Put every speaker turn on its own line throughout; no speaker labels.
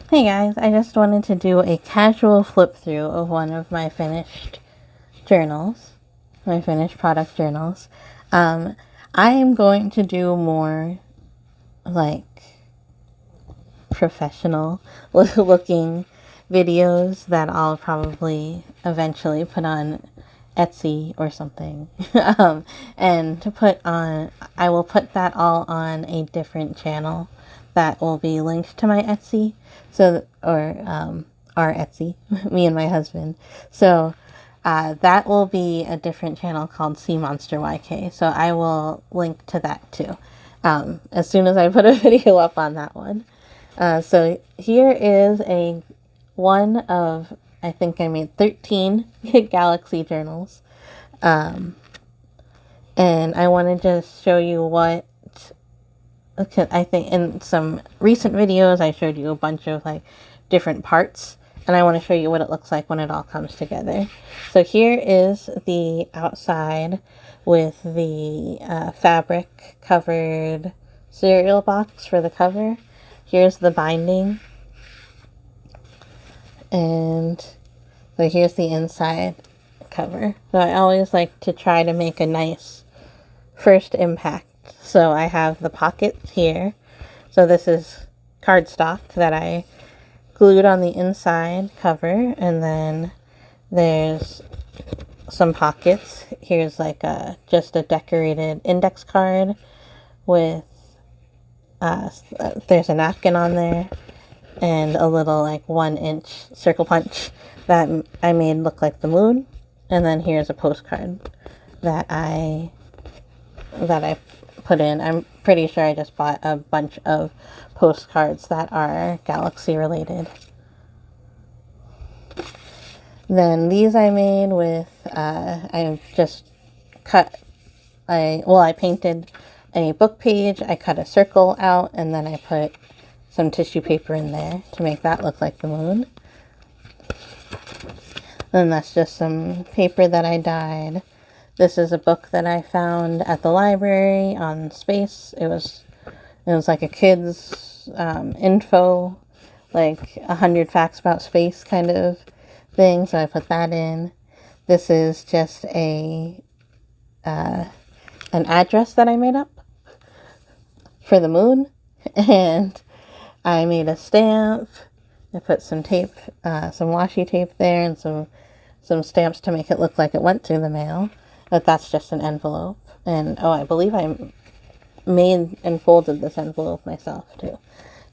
Hey guys, I just wanted to do a casual flip through of one of my finished journals, my finished product journals. Um, I am going to do more like professional looking videos that I'll probably eventually put on Etsy or something. And to put on, I will put that all on a different channel that will be linked to my Etsy. So, or our Etsy, me and my husband. So, that will be a different channel called Sea Monster YK. So I will link to that too. As soon as I put a video up on that one. So here is a one of, I think I made 13 Galaxy journals. And I want to just show you what, I think in some recent videos I showed you a bunch of like different parts. And I want to show you what it looks like when it all comes together. So here is the outside with the fabric covered cereal box for the cover. Here's the binding. And so here's the inside cover. So I always like to try to make a nice first impact. So I have the pockets here. So this is cardstock that I glued on the inside cover, and then there's some pockets. Here's like just a decorated index card with there's a napkin on there and a little like 1-inch circle punch that I made look like the moon. And then here's a postcard that I put in. I'm pretty sure I just bought a bunch of postcards that are Galaxy related. Then these I made with, I just cut, I painted a book page, I cut a circle out, and then I put some tissue paper in there to make that look like the moon. Then that's just some paper that I dyed. This is a book that I found at the library on space. It was like a kid's info, like 100 facts about space kind of thing. So I put that in. This is just an address that I made up for the moon, and I made a stamp. I put some tape, some washi tape there, and some stamps to make it look like it went through the mail. But that's just an envelope. And I believe I made and folded this envelope myself too,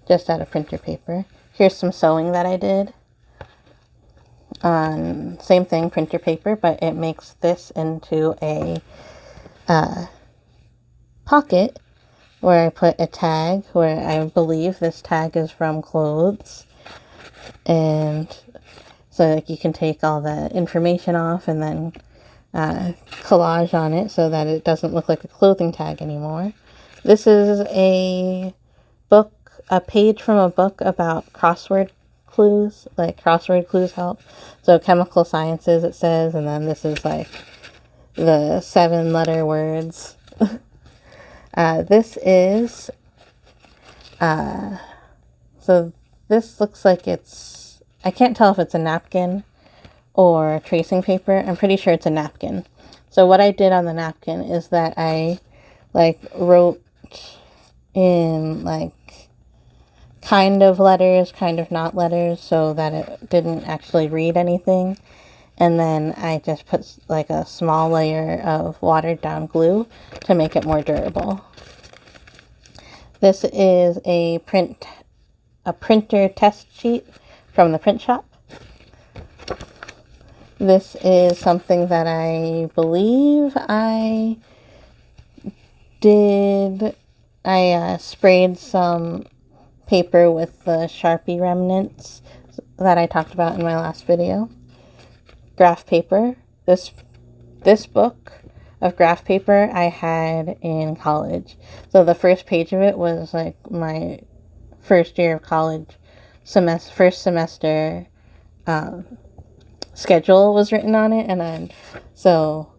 just out of printer paper. Here's some sewing that I did on same thing, printer paper, but it makes this into a pocket where I put a tag where I believe this tag is from clothes. And so like you can take all the information off and then collage on it so that it doesn't look like a clothing tag anymore. This is a page from a book about crossword clues, like crossword clues help. So chemical sciences it says, and then this is like the 7-letter words. This is, so this looks like I can't tell if it's a napkin or tracing paper. I'm pretty sure it's a napkin. So what I did on the napkin is that I like wrote in like kind of letters, kind of not letters, so that it didn't actually read anything. And then I just put like a small layer of watered down glue to make it more durable. This is a printer test sheet from the print shop. This is something that I believe I did. I sprayed some paper with the Sharpie remnants that I talked about in my last video. Graph paper. This book of graph paper I had in college. So the first page of it was like my first year of college first semester schedule was written on it, and then so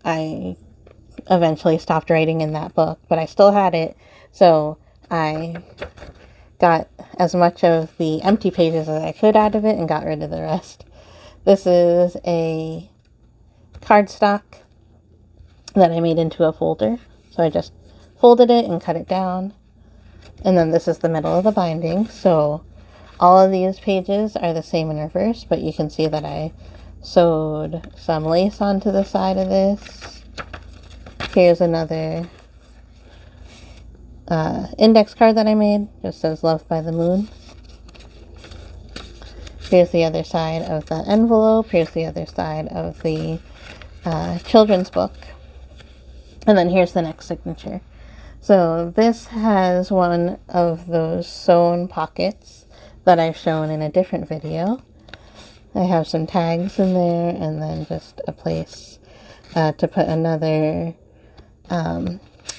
I eventually stopped writing in that book, but I still had it, so I got as much of the empty pages as I could out of it and got rid of the rest. This is a cardstock that I made into a folder. So I just folded it and cut it down. And then this is the middle of the binding. So all of these pages are the same in reverse, but you can see that I sewed some lace onto the side of this. Here's another index card that I made. Just says Loved by the Moon. Here's the other side of the envelope. Here's the other side of the children's book. And then here's the next signature. So this has one of those sewn pockets that I've shown in a different video. I have some tags in there and then just a place to put another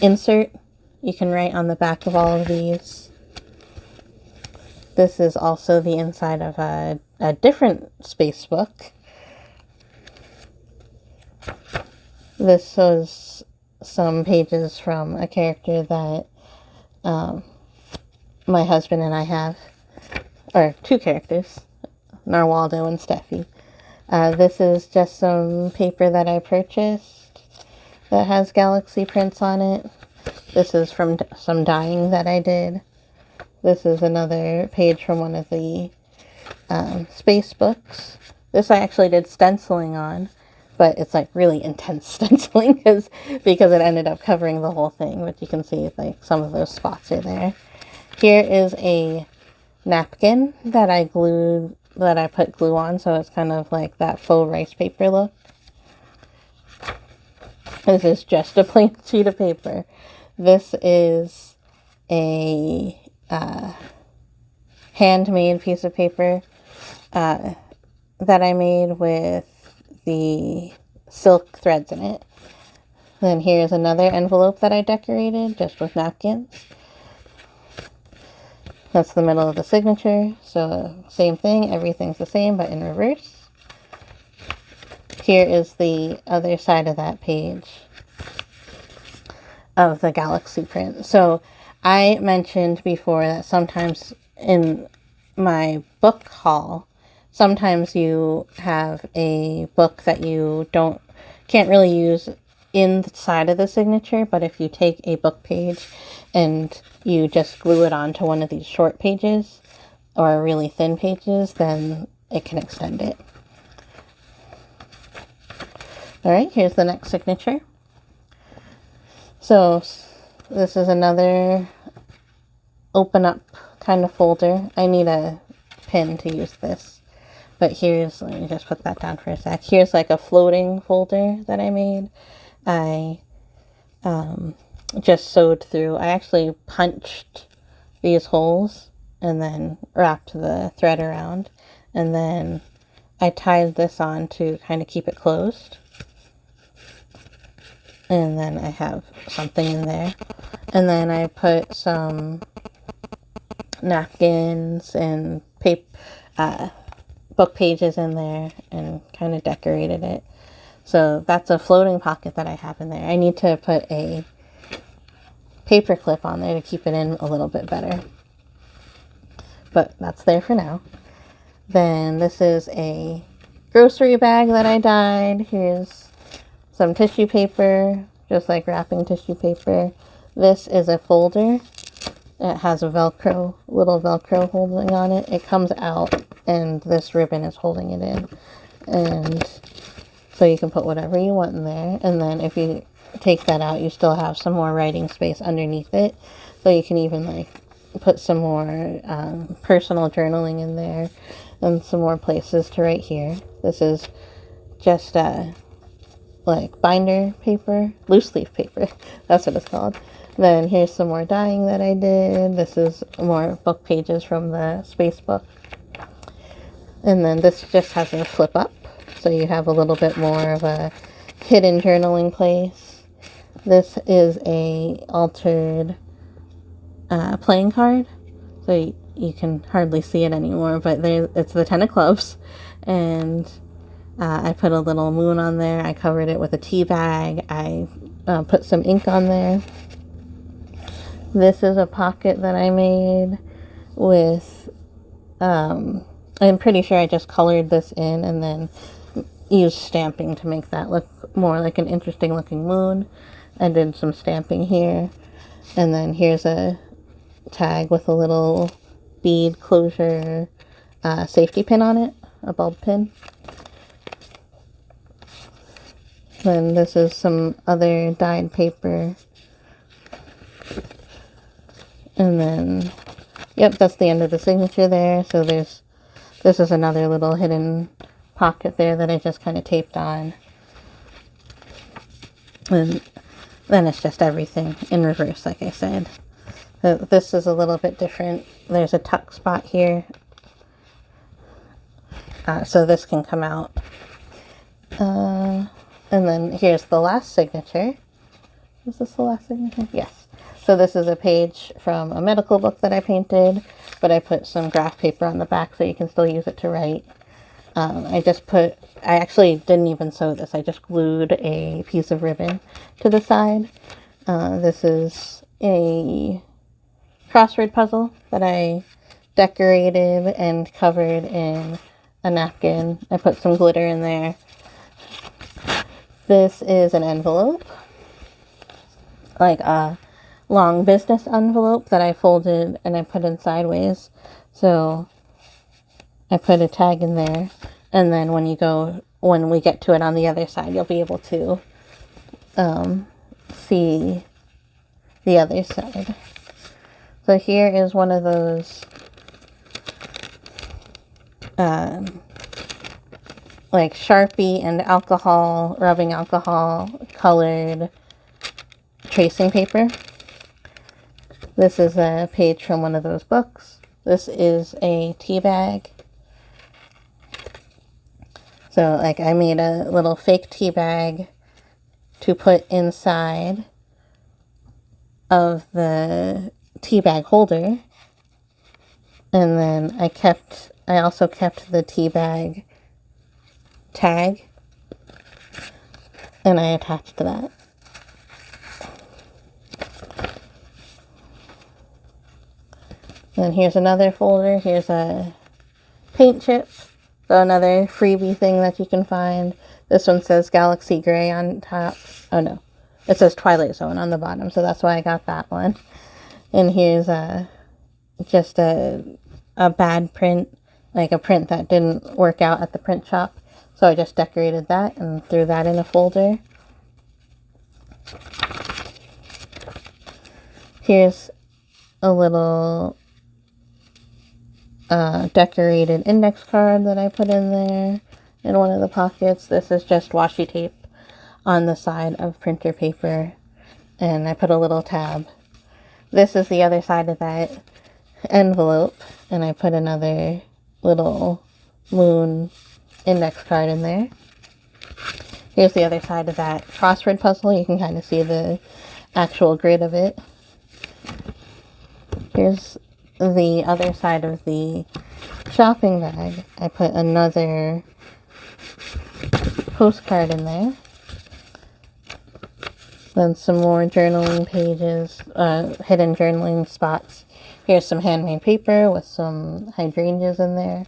insert. You can write on the back of all of these. This is also the inside of a different space book. This was some pages from a character that my husband and I have, or two characters, Narwaldo and Steffi. This is just some paper that I purchased that has galaxy prints on it. This is from some dyeing that I did. This is another page from one of the space books. This I actually did stenciling on, but it's like really intense stenciling because it ended up covering the whole thing, but you can see like some of those spots are there. Here is a napkin that I put glue on, so it's kind of like that faux rice paper look. This is just a plain sheet of paper. This is a handmade piece of paper that I made with the silk threads in it. Then here's another envelope that I decorated just with napkins. That's the middle of the signature. So same thing, everything's the same but in reverse. Here is the other side of that page of the galaxy print. So I mentioned before that sometimes in my book haul, sometimes you have a book that you can't really use inside of the signature, but if you take a book page and you just glue it onto one of these short pages or really thin pages, then it can extend it. All right, here's the next signature. So this is another open up kind of folder. I need a pin to use this. But let me just put that down for a sec. Here's like a floating folder that I made. I just sewed through. I actually punched these holes and then wrapped the thread around. And then I tied this on to kind of keep it closed. And then I have something in there. And then I put some napkins and book pages in there and kind of decorated it. So that's a floating pocket that I have in there. I need to put a paper clip on there to keep it in a little bit better. But that's there for now. Then this is a grocery bag that I dyed. Here's some tissue paper, just like wrapping tissue paper. This is a folder. It has a little Velcro holding on it. It comes out and this ribbon is holding it in. And so you can put whatever you want in there. And then if you take that out, you still have some more writing space underneath it. So you can even like put some more personal journaling in there and some more places to write here. This is just like binder paper, loose leaf paper. That's what it's called. Then here's some more dyeing that I did. This is more book pages from the space book. And then this just has a flip up, so you have a little bit more of a hidden journaling place. This is a altered playing card, so you can hardly see it anymore, but it's the 10 of clubs. And I put a little moon on there. I covered it with a tea bag. I put some ink on there. This is a pocket that I made with, I'm pretty sure I just colored this in and then used stamping to make that look more like an interesting looking moon. I did some stamping here. And then here's a tag with a little bead closure safety pin on it, a bulb pin. Then this is some other dyed paper. And then, yep, that's the end of the signature there. So this is another little hidden pocket there that I just kind of taped on. And then it's just everything in reverse, like I said. So this is a little bit different. There's a tuck spot here. So this can come out. And then here's the last signature. Is this the last signature? Yes. So this is a page from a medical book that I painted, but I put some graph paper on the back so you can still use it to write. I actually didn't even sew this. I just glued a piece of ribbon to the side. This is a crossword puzzle that I decorated and covered in a napkin. I put some glitter in there. This is an envelope, like a long business envelope that I folded and I put in sideways. So I put a tag in there, and then when we get to it on the other side, you'll be able to see the other side. So here is one of those like Sharpie and rubbing alcohol colored tracing paper. This is a page from one of those books. This is a tea bag. So like I made a little fake tea bag to put inside of the tea bag holder. And then I also kept the tea bag tag, and I attached that. Then here's another folder. Here's a paint chip. So another freebie thing that you can find. This one says Galaxy Gray on top. Oh no, it says Twilight Zone on the bottom, so that's why I got that one. And here's just a bad print, like a print that didn't work out at the print shop. So I just decorated that and threw that in a folder. Here's a little decorated index card that I put in there in one of the pockets. This is just washi tape on the side of printer paper, and I put a little tab. This is the other side of that envelope, and I put another little moon index card in there. Here's the other side of that crossword puzzle. You can kind of see the actual grid of it. Here's the other side of the shopping bag. I put another postcard in there. Then some more journaling pages, hidden journaling spots. Here's some handmade paper with some hydrangeas in there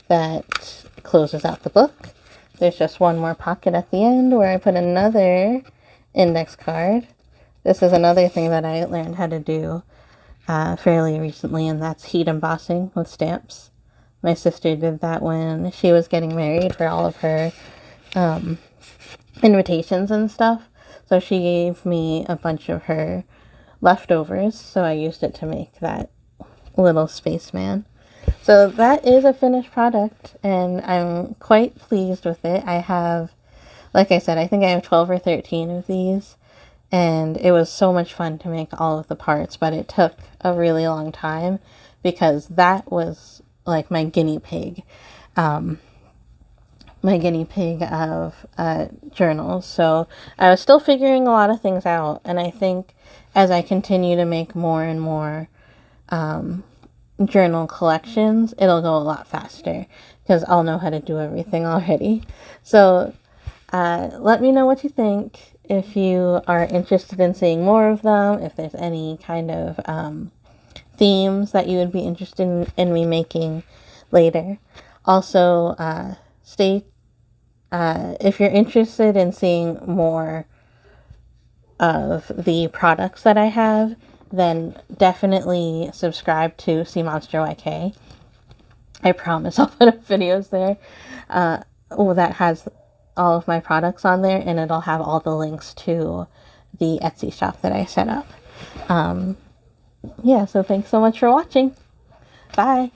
that closes out the book. There's just one more pocket at the end where I put another index card. This is another thing that I learned how to do fairly recently, and that's heat embossing with stamps. My sister did that when she was getting married for all of her invitations and stuff. So she gave me a bunch of her leftovers, so I used it to make that little spaceman. So that is a finished product, and I'm quite pleased with it. I have, like I said, I think I have 12 or 13 of these, and it was so much fun to make all of the parts, but it took a really long time because that was like my guinea pig. My guinea pig of journals. So I was still figuring a lot of things out, and I think as I continue to make more and more journal collections, it'll go a lot faster because I'll know how to do everything already. So let me know what you think. If you are interested in seeing more of them, if there's any kind of themes that you would be interested in me making later. Also, if you're interested in seeing more of the products that I have, then definitely subscribe to Sea Monster YK. I promise I'll put up videos there that has all of my products on there, and it'll have all the links to the Etsy shop that I set up. Yeah, so thanks so much for watching. Bye.